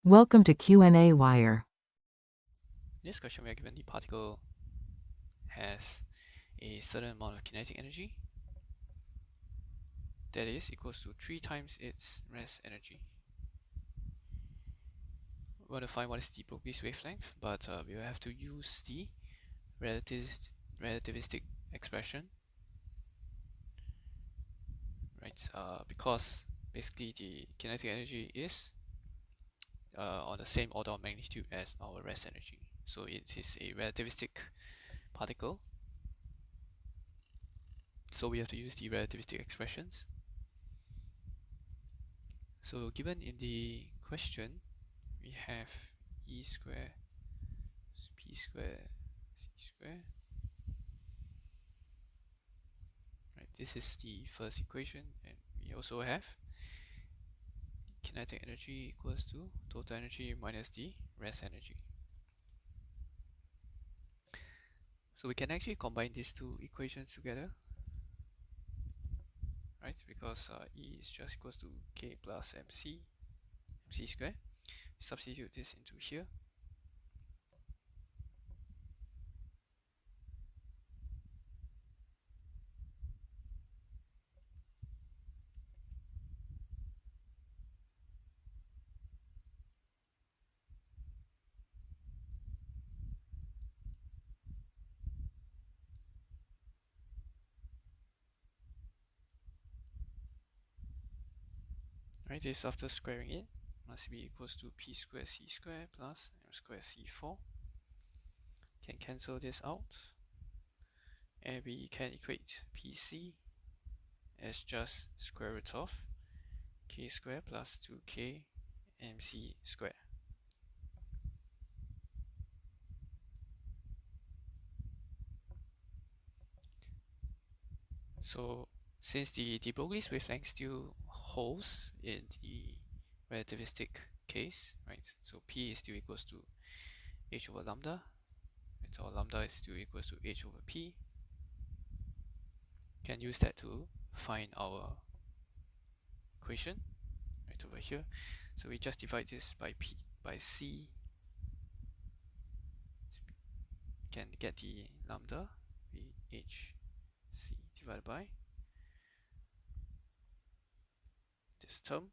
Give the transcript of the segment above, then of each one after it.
Welcome to qnawire. In this question, we are given the particle has a certain amount of kinetic energy that is equals to 3 times its rest energy. We want to find what is the Broglie's wavelength, but we will have to use the relativistic expression, right? Because basically the kinetic energy is on the same order of magnitude as our rest energy. So it is a relativistic particle. So we have to use the relativistic expressions. So given in the question, we have E square P square C square. Right, this is the first equation, and we also have kinetic energy equals to total energy minus the rest energy. So we can actually combine these two equations together, right? Because E is just equals to K plus MC square. Substitute this into here. Right, this after squaring it must be equals to P square C square plus M square C4. Can cancel this out, and we can equate PC as just square root of K square plus 2K MC square. So since the Broglie's wavelength still holds in the relativistic case, right? So P is still equals to h over lambda, right? So lambda is still equals to h over P. Can use that to find our equation right over here. So we just divide this by P by C. Can get the lambda be h C divided by this term.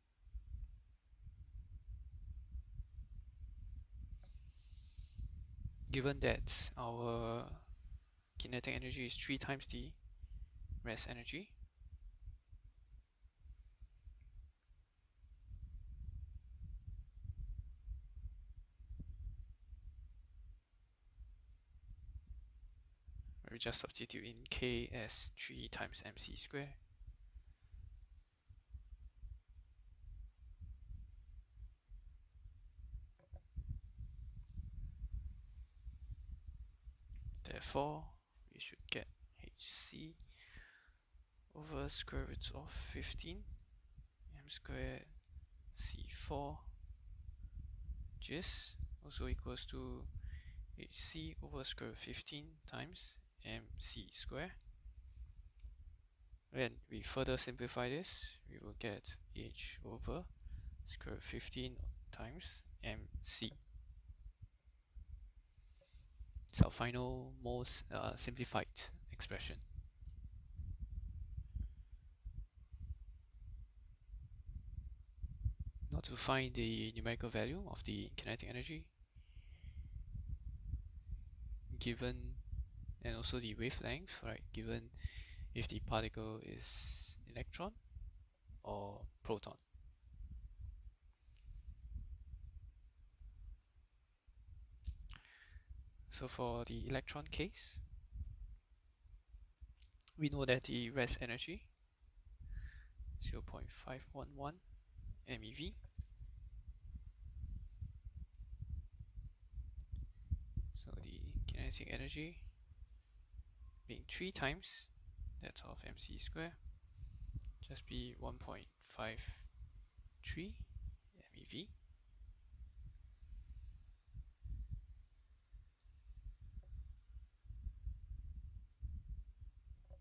Given that our kinetic energy is 3 times the rest energy, we just substitute in K as 3 times MC square. Therefore, we should get HC over square root of 15 M square C4, which is also equals to HC over square root of 15 times MC square. When we further simplify this, we will get H over square root of 15 times MC. It's our final, most simplified expression. Now to find the numerical value of the kinetic energy given, and also the wavelength, right, given if the particle is electron or proton. So for the electron case, we know that the rest energy 0.511 MeV. So the kinetic energy being 3 times that of MC square, just be 1.53 MeV.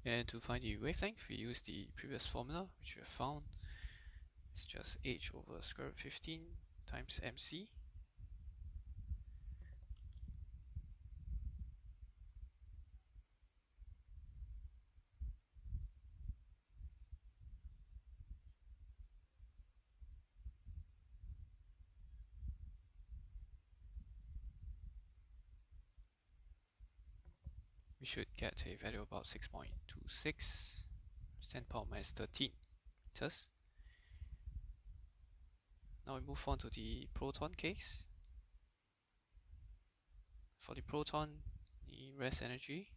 And to find the wavelength, we use the previous formula which we have found. It's just h over square root 15 times MC we should get a value of about 6.26 10 power minus 13 meters. Now we move on to the proton case. For the proton, the rest energy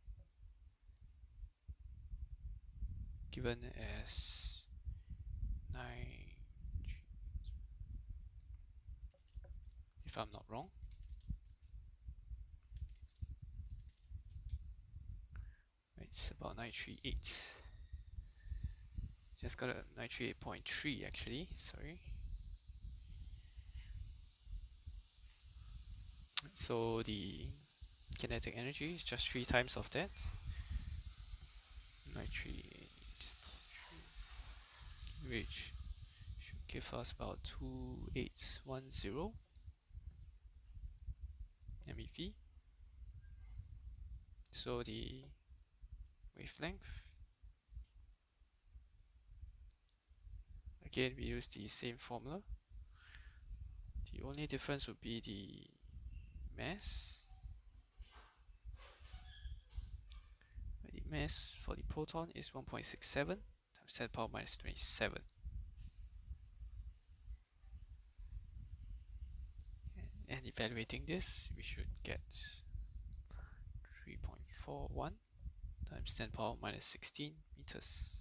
given as 9, if I'm not wrong. It's about 938. Just got a 938.3 actually, sorry. So the kinetic energy is just 3 times of that. 938.3, which should give us about 2810 MeV. So the wavelength, again we use the same formula. The only difference would be the mass. The mass for the proton is 1.67 times 10 power minus 27. And evaluating this, we should get 3.41 times 10 power minus 16 meters.